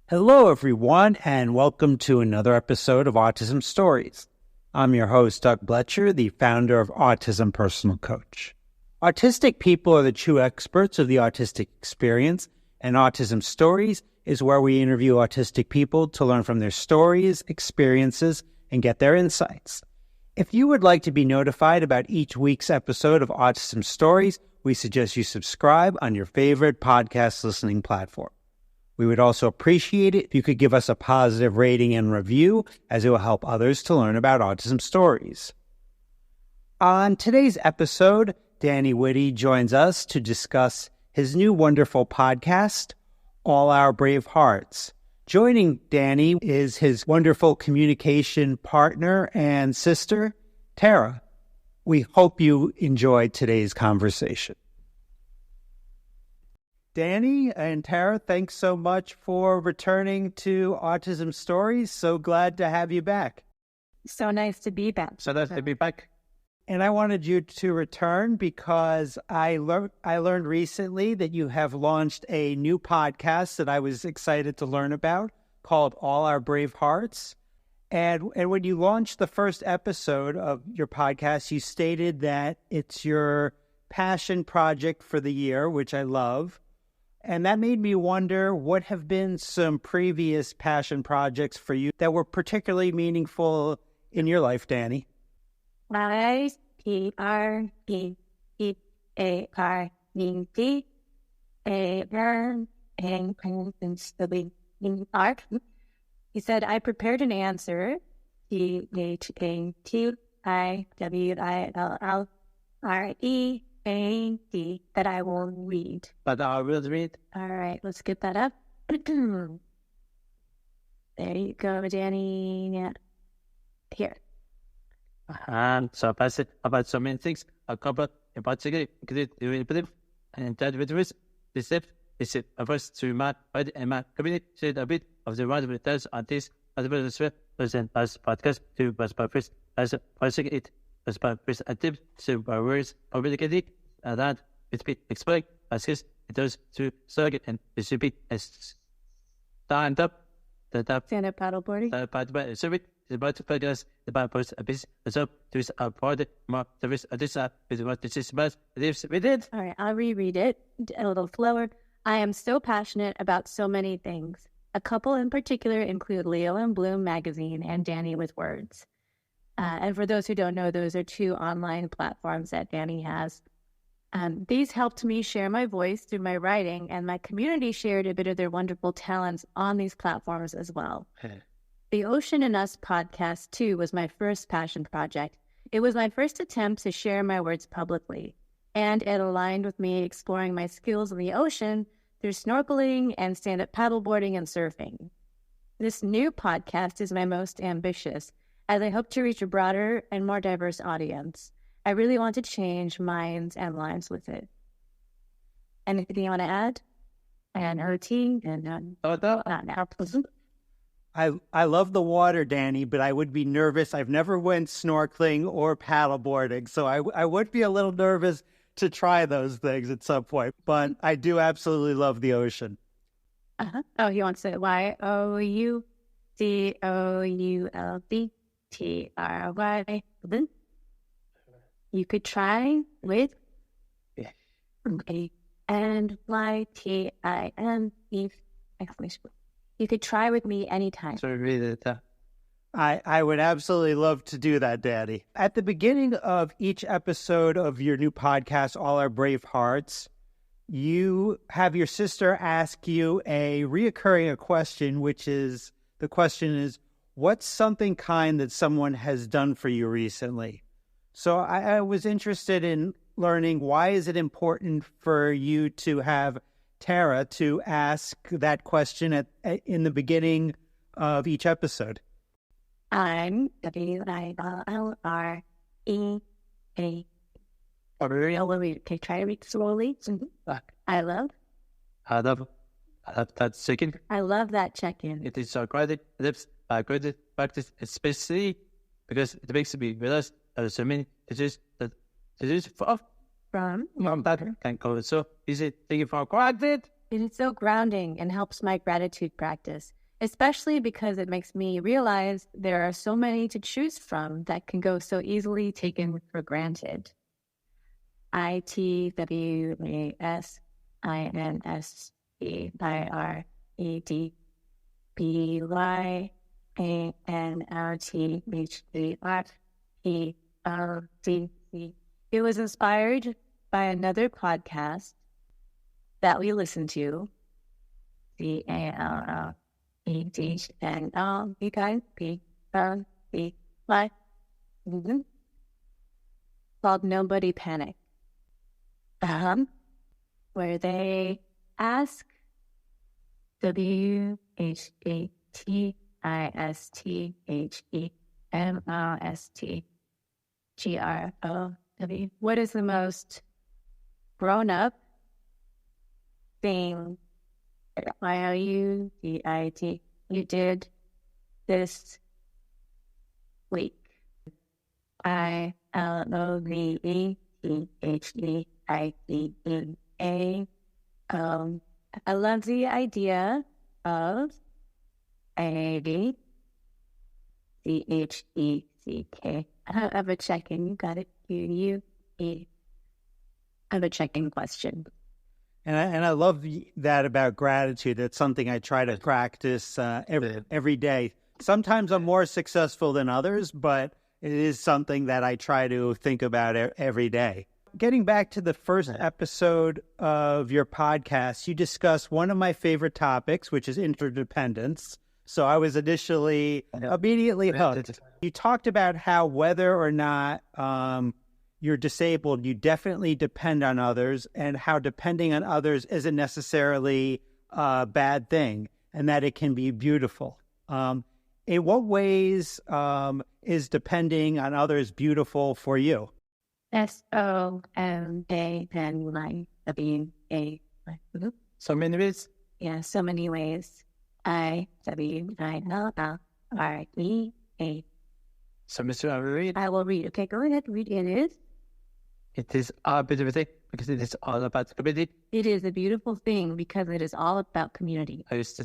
Hello, everyone, and welcome to another episode of Autism Stories. I'm your host, Doug Bletcher, the founder of Autism Personal Coach. Autistic people are the true experts of the autistic experience, and Autism Stories is where we interview autistic people to learn from their stories, experiences, and get their insights. If you would like to be notified about each week's episode of Autism Stories, we suggest you subscribe on your favorite podcast listening platform. We would also appreciate it if you could give us a positive rating and review, as it will help others to learn about autism stories. On today's episode, Danny Whitty joins us to discuss his new wonderful podcast, All Our Brave Hearts. Joining Danny is his wonderful communication partner and sister, Tara. We hope you enjoyed today's conversation. Danny and Tara, thanks so much for returning to Autism Stories. So glad to have you back. So nice to be back. So nice to be back. And I wanted you to return because I learned recently that you have launched a new podcast that I was excited to learn about called All Our Brave Hearts. And when you launched the first episode of your podcast, you stated that it's your passion project for the year, which I love. And that made me wonder, what have been some previous passion projects for you that were particularly meaningful in your life, Danny? He said, I prepared an answer, T-H-A-T-I-W-I-L-L-R-E-A-D, that I will read. But I will read. All right, let's get that up. There you go, Danny. Yeah. Here. So I said about so many things. A couple about secret, and that with this, this is it. First to my body and my community, said a bit of the right with us on this, as well as present as podcast to was by first as a second it was by first attempt to by words publicly, and that it's been explained as his it does to circuit and it should be as stand up paddleboarding. But so it is about to put us the bad post a bit so to us a part more service a this is what this is about lives with it. All right, I'll reread it a little slower. I am so passionate about so many things. A couple in particular include Leo and Bloom magazine and Danny with Words. And for those who don't know, those are two online platforms that Danny has. These helped me share my voice through my writing, and my community shared a bit of their wonderful talents on these platforms as well. The Ocean and Us podcast, too, was my first passion project. It was my first attempt to share my words publicly, and it aligned with me exploring my skills in the ocean through snorkeling and stand-up paddleboarding and surfing. This new podcast is my most ambitious, as I hope to reach a broader and more diverse audience. I really want to change minds and lives with it. Anything you want to add? And OT and not now. I love the water, Danny, but I would be nervous. I've never went snorkeling or paddleboarding, so I would be a little nervous to try those things at some point. But I do absolutely love the ocean. Oh, he wants it. YOUDOULDTRY. You could try with ANYTIME exclamation. You could try with me anytime. So read it. I would absolutely love to do that, Daddy. At the beginning of each episode of your new podcast, All Our Brave Hearts, you have your sister ask you a reoccurring question, which is, the question is, what's something kind that someone has done for you recently? So I was interested in learning, why is it important for you to have Tara to ask that question in the beginning of each episode? I'm WILLREA. Okay, try to read slowly. I love that second. I love that check-in. It is so great. Lips great practice, especially because it makes me realize there are so many diseases that disease from that can go so easy taking for granted. It is so grounding and helps my gratitude practice. especially because it makes me realize there are so many to choose from that can go so easily taken for granted. ITWSINSBYREDBYANRTHERC. It was inspired by another podcast that we listened to, CALLEDNLEGIPBY, called Nobody Panic, where they ask WHATHEMOSTGROW, what is the most grown-up thing YOUDIT you did this week? ILOVETHEIDEA. I love the idea of a CHECK. I have a check-in. You got it. You have a check-in question. And I love that about gratitude. It's something I try to practice every day. Sometimes I'm more successful than others, but it is something that I try to think about every day. Getting back to the first episode of your podcast, you discussed one of my favorite topics, which is interdependence. So I was immediately hooked. You talked about how whether or not you're disabled, you definitely depend on others, and how depending on others isn't necessarily a bad thing, and that it can be beautiful. In what ways is depending on others beautiful for you? SOMANYWA. So many ways. Yeah, so many ways. IWILLREA. So, Mr. I will read. I will read. Okay, go ahead. Read. It is a beautiful thing because it is all about community. It is a beautiful thing because it is all about community. I was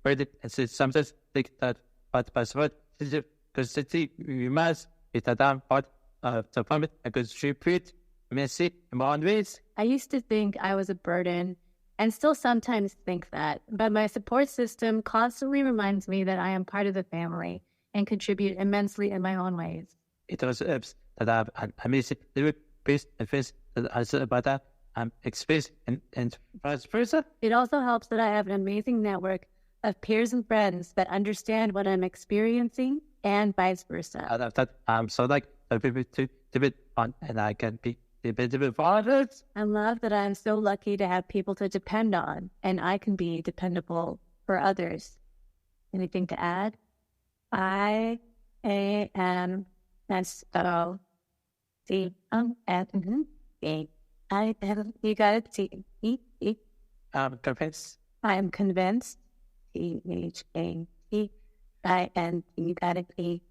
read it and say sometimes think that but password because city we must it a damn part of the planet and contribute messy in my own ways. I used to think I was a burden and still sometimes think that, but my support system constantly reminds me that I am part of the family and contribute immensely in my own ways. It also helps that I have an amazing little piece and face that I said about that I'm expressed and vice versa. It also helps that I have an amazing network of peers and friends that understand what I'm experiencing and vice versa. I love that. I'm so like the people to debate on and I can be dependable for others. I love that I'm so lucky to have people to depend on and I can be dependable for others. Anything to add? IAMSOCOMFB. You got it. C-E-E. I'm convinced. I am convinced. THATIN. You got it. ERDEPEPE.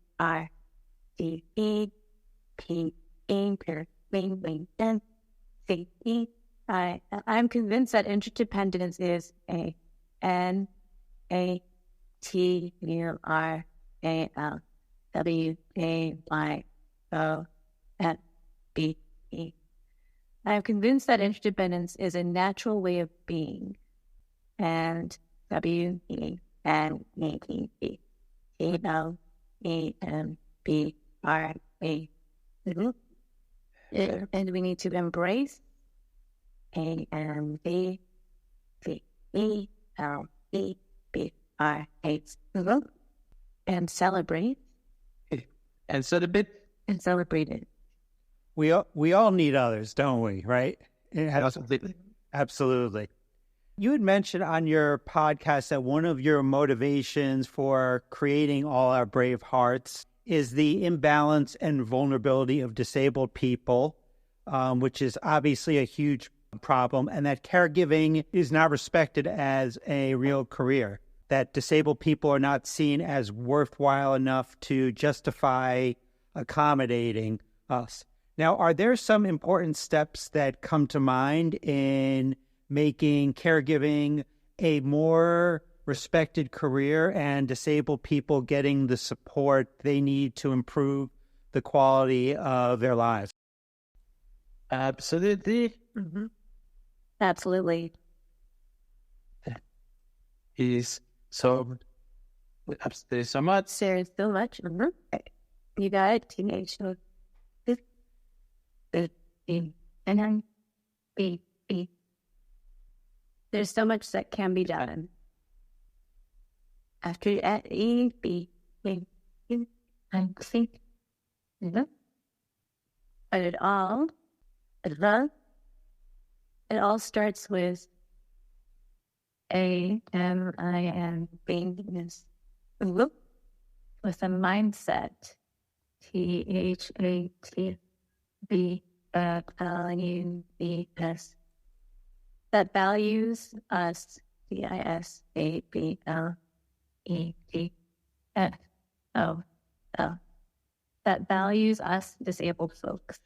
I'm convinced that interdependence is a NATURALWAYOFBE. I'm convinced that interdependence is a natural way of being. And WENETE. And we need to embrace and celebrate. And celebrate. And celebrate it. We all need others, don't we? Right? Absolutely. Absolutely. You had mentioned on your podcast that one of your motivations for creating All Our Brave Hearts is the imbalance and vulnerability of disabled people, which is obviously a huge problem, and that caregiving is not respected as a real career, that disabled people are not seen as worthwhile enough to justify accommodating us. Now, are there some important steps that come to mind in making caregiving a more respected career and disabled people getting the support they need to improve the quality of their lives? Absolutely. Absolutely. Is so there's so much. There's so much. You got it. Teenage. And then B. There's so much that can be done. After at E, B, and C. But it all starts with A-M-I-N, beingness. With a mindset. T-H-A-T-B-L-U-B-S. That values us, D-I-S-A-B-L-E-T-F-O-L. That values us disabled folks.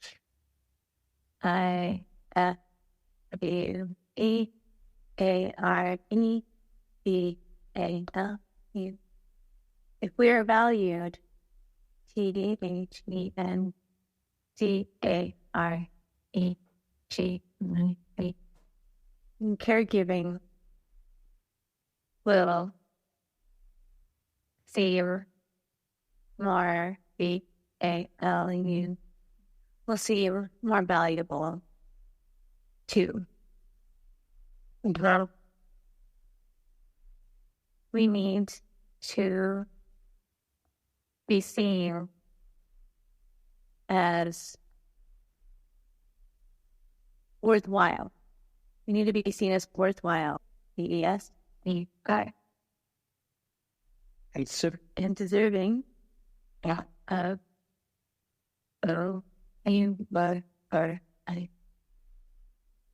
I-F-W-E-A-R-E-B-A-L-U. If we are valued, T-H-E-N-C-A-R-E-G-E. Caregiving will seem more B-A-L-U. Will seem more valuable too. We need to be seen as worthwhile. We need to be seen as worthwhile. D-E-S-E-R. And deserving of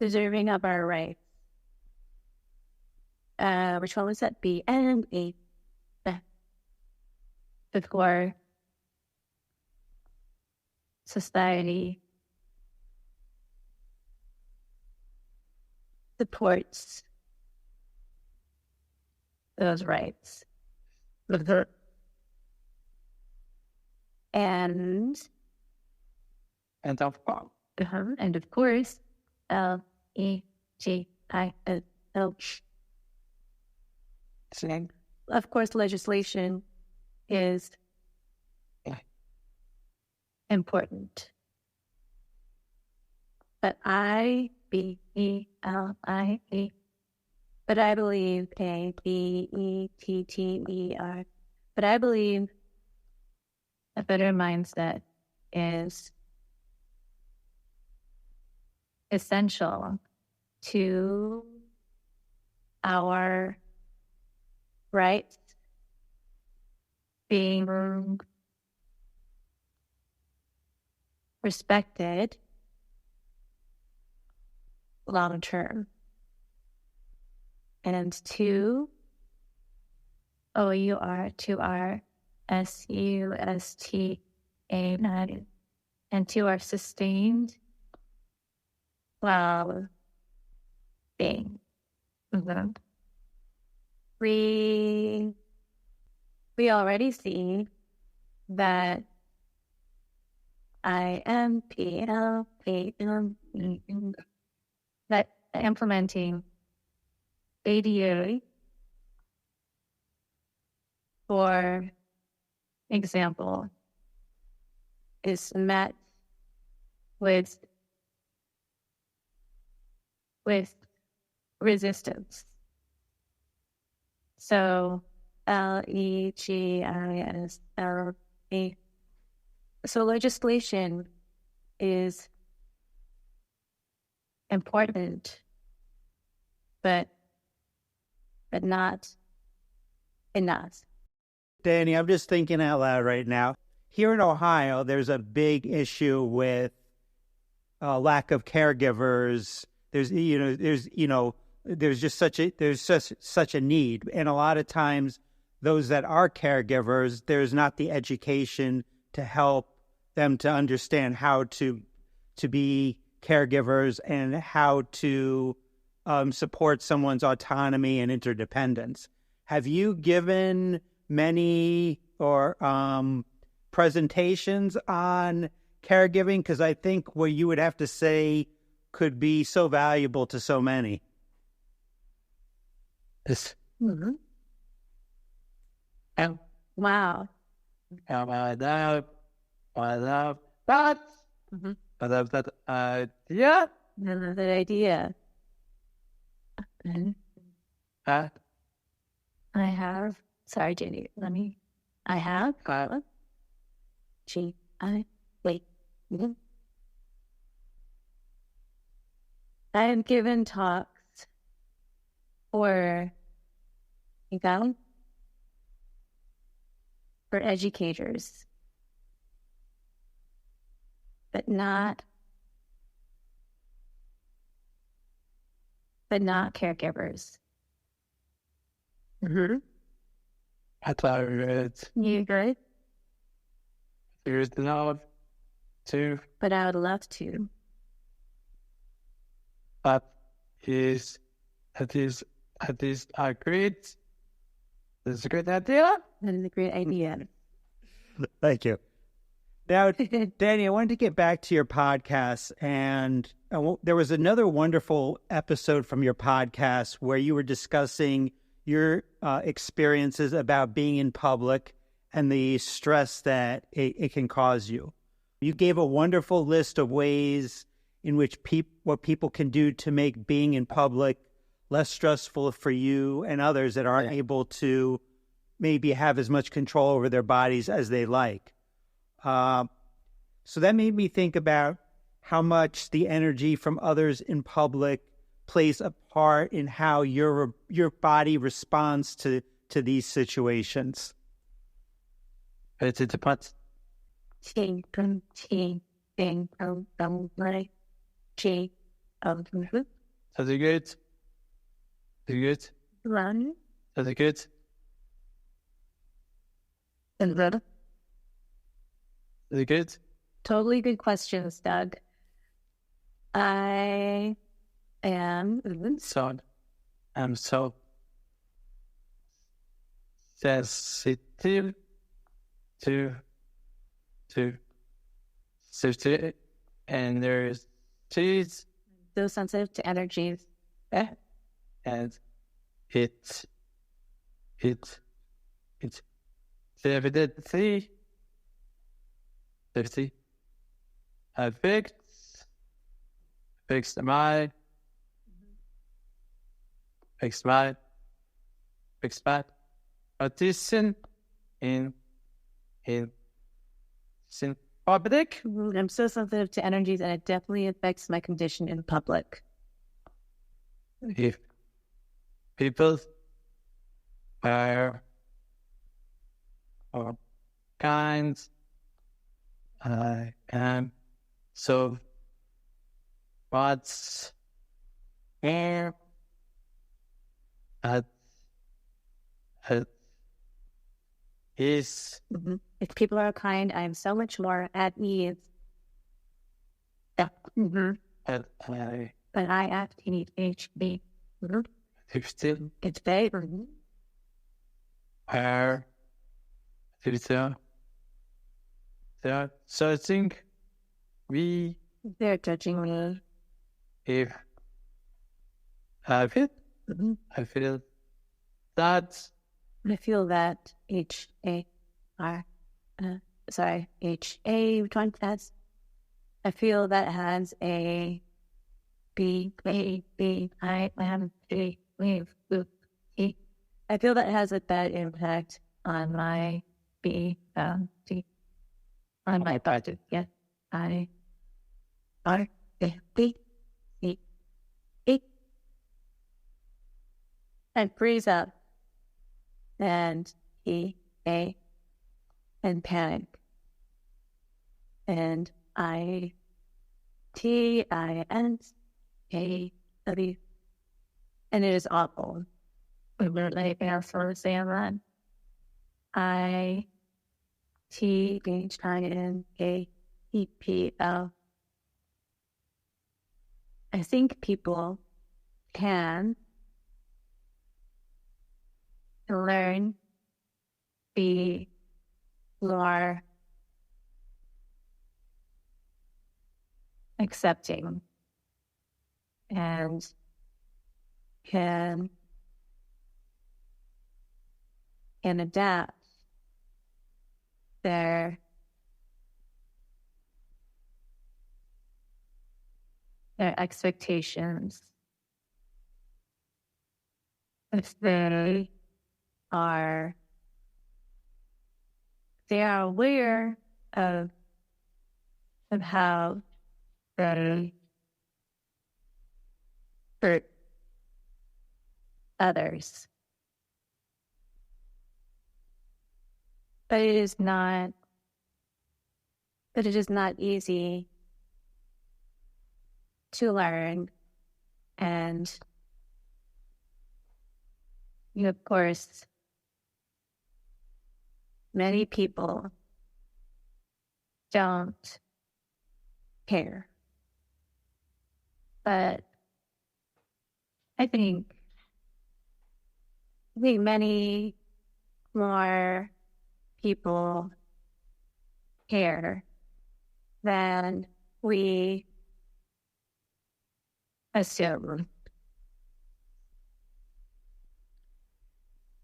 deserving of our rights. Which one was that? B and A. Before society supports those rights. And of course, L-E-G-I-S-O. Of course, legislation is important. But I believe A-B-E-T-T-E-R. But I believe a better mindset is essential to our rights being respected long term. And to our S-U-S-T-A-N, and to our sustained well-being. We already see that that implementing ADA, for example, is met with resistance. So L-E-G-I-S-L-E. So legislation is important, but not enough. Danny, I'm just thinking out loud right now. Here in Ohio, there's a big issue with lack of caregivers. There's just such a need, and a lot of times, those that are caregivers, there's not the education to help them to understand how to be caregivers and how to support someone's autonomy and interdependence. Have you given many or presentations on caregiving? Because I think what you would have to say could be so valuable to so many. Yes. Mm-hmm. And Wow. I love that. Mm-hmm. I love that idea. I love that idea. And That I have, sorry, Jenny, I have, wait. Mhm. I have given talks for, you got 'em? For educators, but not caregivers. Mm-hmm. I thought it. You good? There's love to. But I would love to. That is a great. That's a great idea. That is a great idea. Thank you. Now, Danny, I wanted to get back to your podcast, and there was another wonderful episode from your podcast where you were discussing your experiences about being in public and the stress that it can cause you. You gave a wonderful list of ways in which what people can do to make being in public less stressful for you and others that aren't able to maybe have as much control over their bodies as they like. So that made me think about how much the energy from others in public plays a part in how your body responds to these situations. It's a depends. So the good. The good. Run. So the good. And then The good. totally good questions, Doug. I am So I'm so sensitive to safety, and there's cheese, so sensitive to energies. and it's evidently safety affects my autism in public. I'm so sensitive to energies, and it definitely affects my condition in public. If people are kind, I am so what's here at is If people are kind, I am so much more at ease. Yeah. at I But I act ADHD. still It's very. are so I think They're judging me. if I feel that I feel that H-A-R, H-A, which one has? I feel that has a B-A-B-I-M-G, wave, boop, E. I feel that has a bad impact on my on my budget. Yeah. I-R-A-B-E. And freeze up. And E-A. And panic. And I-T-I-N-A-W. And it is awful. We were like our first day on run. I-T-H-I-N-A-E-P-L. I think people can learn, be more accepting, and can adapt their expectations if they are aware of how they hurt others. But it is not easy to learn. And of course, many people don't care. But I think many more people care than we assume.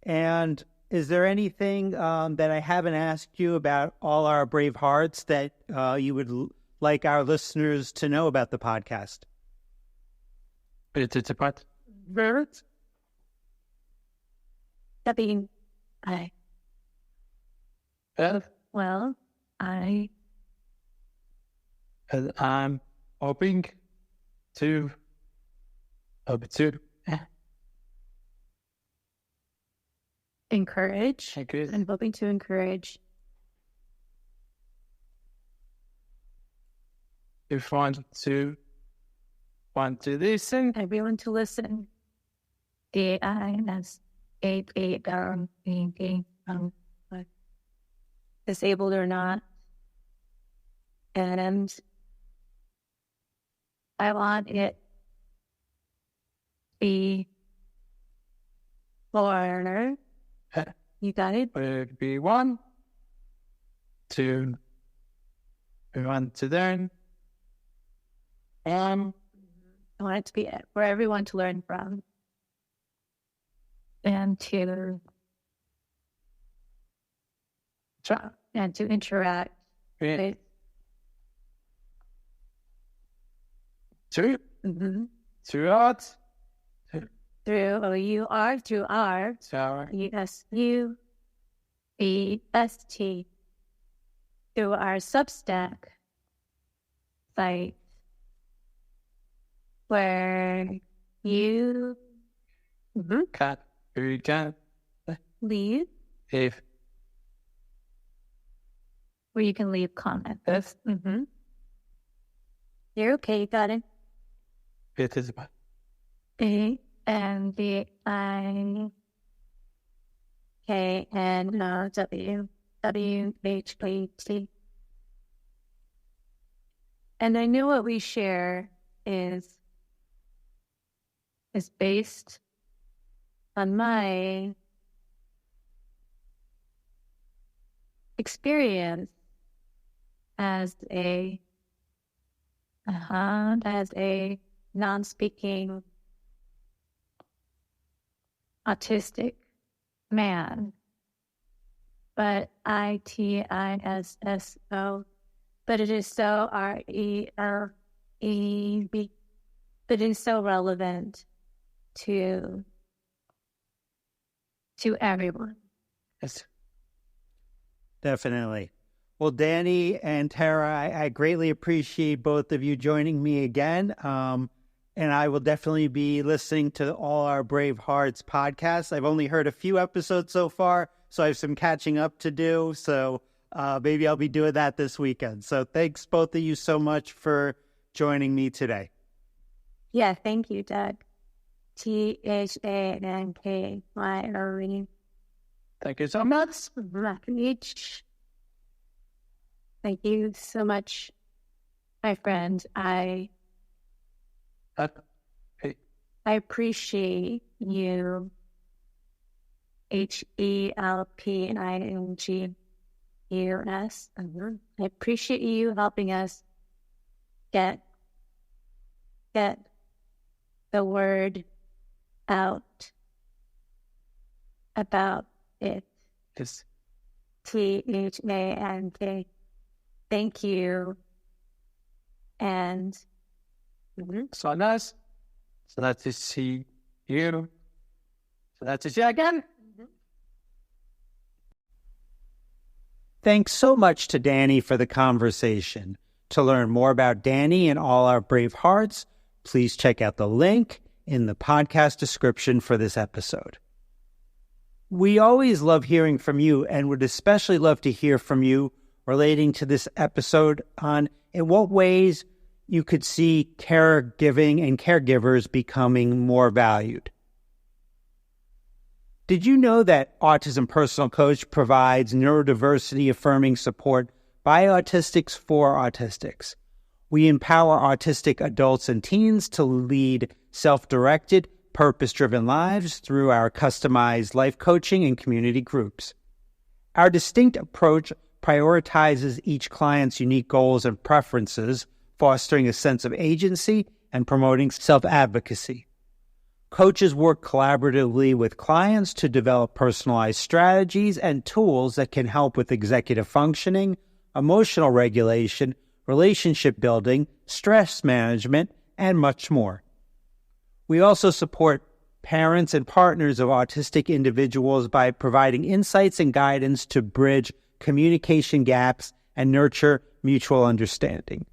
And is there anything that I haven't asked you about All Our Brave Hearts that you would like our listeners to know about the podcast? It's a part. Well, I'm hoping to encourage. I'm hoping to encourage. If want to listen, everyone to listen. Disabled or not. And I want it to be learner. You got it? Be one, two, we want to learn. I want it to be for everyone to learn from. And to try and to interact with. Through art. Through art. Through our USUEST. Through our Substack site, where you can leave, where you can leave comments. Yes. You're okay, you got it. It is about ANBIKNWWHPT. And I know what we share is based on my experience as a non-speaking autistic man, but ITISSO, but it is so RELEB, but it is so relevant to everyone. Yes, definitely. Well, Danny and Tara, I greatly appreciate both of you joining me again. And I will definitely be listening to All Our Brave Hearts podcast. I've only heard a few episodes so far, so I have some catching up to do. So maybe I'll be doing that this weekend. So thanks both of you so much for joining me today. Yeah, thank you, Doug. THANKYRE. Thank you so much. Thank you so much, my friend. I appreciate you HELPINGUS. I appreciate you helping us get the word out about it. Yes. THANK. Thank you. And So nice. So nice to see you. So nice to see you again. Thanks so much to Danny for the conversation. To learn more about Danny and all our brave hearts, please check out the link in the podcast description for this episode. We always love hearing from you and would especially love to hear from you relating to this episode on in what ways you could see caregiving and caregivers becoming more valued. Did you know that Autism Personal Coach provides neurodiversity affirming support by autistics for autistics? We empower autistic adults and teens to lead self-directed, purpose-driven lives through our customized life coaching and community groups. Our distinct approach prioritizes each client's unique goals and preferences, fostering a sense of agency and promoting self-advocacy. Coaches work collaboratively with clients to develop personalized strategies and tools that can help with executive functioning, emotional regulation, relationship building, stress management, and much more. We also support parents and partners of autistic individuals by providing insights and guidance to bridge communication gaps and nurture mutual understanding.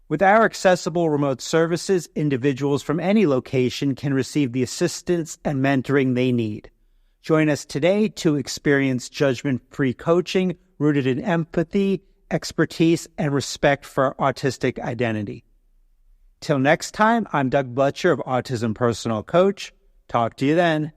With our accessible remote services, individuals from any location can receive the assistance and mentoring they need. Join us today to experience judgment-free coaching rooted in empathy, expertise, and respect for autistic identity. Till next time, I'm Doug Bletcher of Autism Personal Coach. Talk to you then.